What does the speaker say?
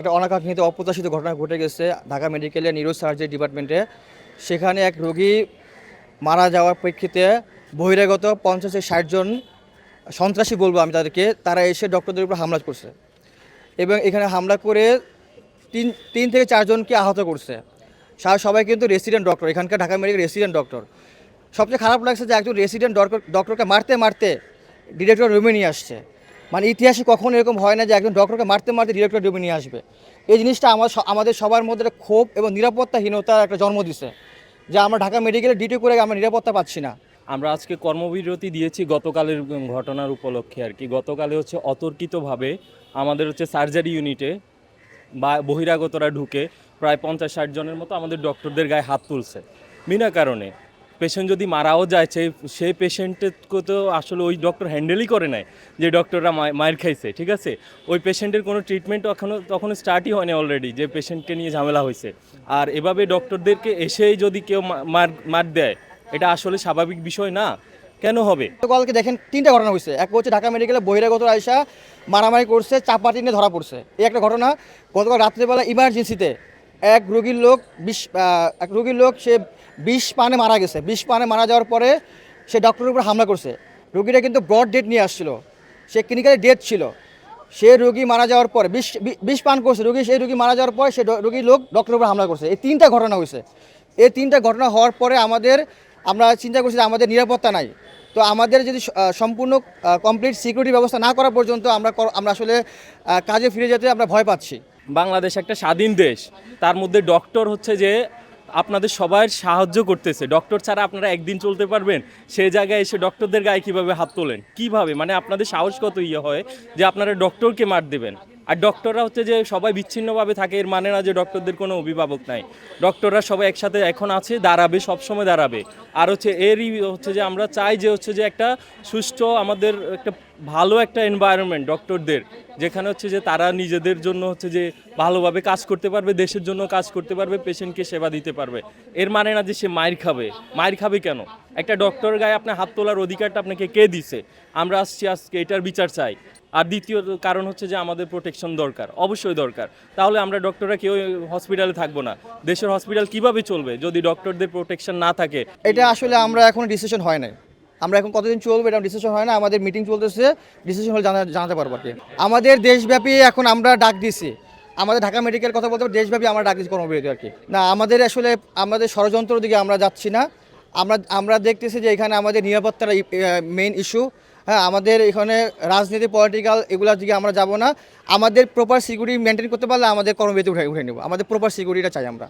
একটা অনাকাঙ্ক্ষিত অপ্রত্যাশিত ঘটনা ঘটে গেছে ঢাকা মেডিকেলের নিউরোসার্জারি ডিপার্টমেন্টে। সেখানে এক রোগী মারা যাওয়ার প্রেক্ষিতে বহিরাগত 50-60 জন সন্ত্রাসী বলবো আমি তাদেরকে, তারা এসে ডক্টরদের উপর হামলা করছে এবং এখানে হামলা করে তিন থেকে চারজনকে আহত করছে। সবাই কিন্তু রেসিডেন্ট ডক্টর, এখানকার ঢাকা মেডিকেল রেসিডেন্ট ডক্টর। সবচেয়ে খারাপ লাগছে যে একজন রেসিডেন্ট ডক্টরকে মারতে মারতে ডিরেক্টর রুমে নিয়ে আসছে। মানে ইতিহাসে কখনো এরকম হয় না যে একজন ডক্টরকে মারতে মারতে ডিরেক্টর রুমে নিয়ে আসবে। এই জিনিসটা আমাদের সবার মধ্যে ক্ষোভ এবং নিরাপত্তাহীনতার একটা জন্ম দিছে, যে আমরা ঢাকা মেডিকেলে ডিউটি করে আমরা নিরাপত্তা পাচ্ছি না। আমরা আজকে কর্মবিরতি দিয়েছি গতকালের ঘটনার উপলক্ষে আর কি। গতকালে হচ্ছে অতর্কিতভাবে আমাদের হচ্ছে সার্জারি ইউনিটে বা বহিরাগতরা ঢুকে প্রায় 50-60 জনের মতো আমাদের ডক্টরদের গায়ে হাত তুলছে বিনা কারণে। পেশেন্ট যদি মারাও যায় সেই পেশেন্টকে তো আসলে ওই ডক্টর হ্যান্ডেলই করে নেয়, যে ডক্টররা মায়ের খাইছে, ঠিক আছে। ওই পেশেন্টের কোনো ট্রিটমেন্ট তখন স্টার্টই হয়নি অলরেডি, যে পেশেন্টকে নিয়ে ঝামেলা হয়েছে। আর এভাবে ডক্টরদেরকে এসেই যদি কেউ মার দেয়, এটা আসলে স্বাভাবিক বিষয় না, কেন হবে? গতকালকে দেখেন 3টা ঘটনা হয়েছে। এক হচ্ছে ঢাকা মেডিকেলে বহিরাগত আয়সা মারামারি করছে, চাপাতি নিয়ে ধরা পড়ছে, এই একটা ঘটনা। গতকাল রাত্রেবেলা ইমার্জেন্সিতে এক রোগীর লোক সে বিষ পানে মারা গেছে। বিষ পানে মারা যাওয়ার পরে সে ডক্টরের উপর হামলা করছে। রোগীটা কিন্তু ব্রড ডেথ নিয়ে আসছিল, সে ক্লিনিক্যালি ডেথ ছিল। সে রোগী মারা যাওয়ার পরে বিষ পান করছে সেই রোগী মারা যাওয়ার পরে সে রোগীর লোক ডক্টরের উপর হামলা করছে। এই 3টা ঘটনা হয়েছে। এই 3টা ঘটনা হওয়ার পরে আমরা চিন্তা করছি যে আমাদের নিরাপত্তা নাই। তো আমাদের যদি সম্পূর্ণ কমপ্লিট সিকিউরিটি ব্যবস্থা না করা পর্যন্ত আমরা আসলে কাজে ফিরে যেতে আমরা ভয় পাচ্ছি। বাংলাদেশ একটা স্বাধীন দেশ, তার মধ্যে ডক্টর হচ্ছে যে আপনাদের সবার সাহায্য করতেছে। ডক্টর ছাড়া আপনারা একদিন চলতে পারবেন? সেই জায়গায় এসে ডক্টরদের গায়ে কীভাবে হাত তোলেন, কীভাবে? মানে আপনাদের সাহস কত হয় যে আপনারা ডক্টরকে মার দেবেন? আর ডক্টররা হচ্ছে যে সবাই বিচ্ছিন্নভাবে থাকে, এর মানে না যে ডক্টরদের কোনো অভিভাবক নাই। ডক্টররা সবাই একসাথে এখন আছে, দাঁড়াবে, সবসময় দাঁড়াবে। আর হচ্ছে এরই হচ্ছে যে আমরা চাই যে হচ্ছে যে একটা সুষ্ঠু, আমাদের একটা ভালো একটা এনভায়রনমেন্ট ডক্টরদের, যেখানে হচ্ছে যে তারা নিজেদের জন্য হচ্ছে যে ভালোভাবে কাজ করতে পারবে, দেশের জন্য কাজ করতে পারবে, পেশেন্টকে সেবা দিতে পারবে। এর মানে না যে সে মায়ের খাবে কেন? একটা ডক্টর গায়ে আপনার হাত তোলার অধিকারটা আপনাকে কে দিছে? আমরা আসছি আজকে এটার বিচার চাই। আর দ্বিতীয় কারণ হচ্ছে যে আমাদের প্রোটেকশন দরকার, অবশ্যই দরকার। তাহলে আমরা ডক্টররা কেউ হসপিটালে থাকবো না। দেশের হসপিটাল কিভাবে চলবে যদি ডক্টরদের প্রোটেকশন না থাকে? এটা আসলে আমরা এখন ডিসিশন হয় নাই, আমরা এখন কতদিন চলবে এটা ডিসিশন হয় না। আমাদের মিটিং চলতেছে, ডিসিশন হলে জানাতে পারবো আর কি। আমাদের দেশব্যাপী এখন আমরা ডাক দিছি, আমাদের ঢাকা মেডিকেল কথা বলতে দেশব্যাপী আমরা ডাক দিচ্ছি কর্মবিরতি আর কি। না, আমাদের ষড়যন্ত্রের দিকে আমরা যাচ্ছি না। আমরা দেখতেছি যে এখানে আমাদের নিরাপত্তার মেইন ইস্যু। হ্যাঁ, আমাদের এখানে রাজনীতি, পলিটিক্যাল এগুলোর দিকে আমরা যাব না। আমাদের প্রপার সিকিউরিটি মেনটেন করতে পারলে আমাদের কর্মবিরতি উঠে নেব। আমাদের প্রপার সিকিউরিটিটা চাই আমরা।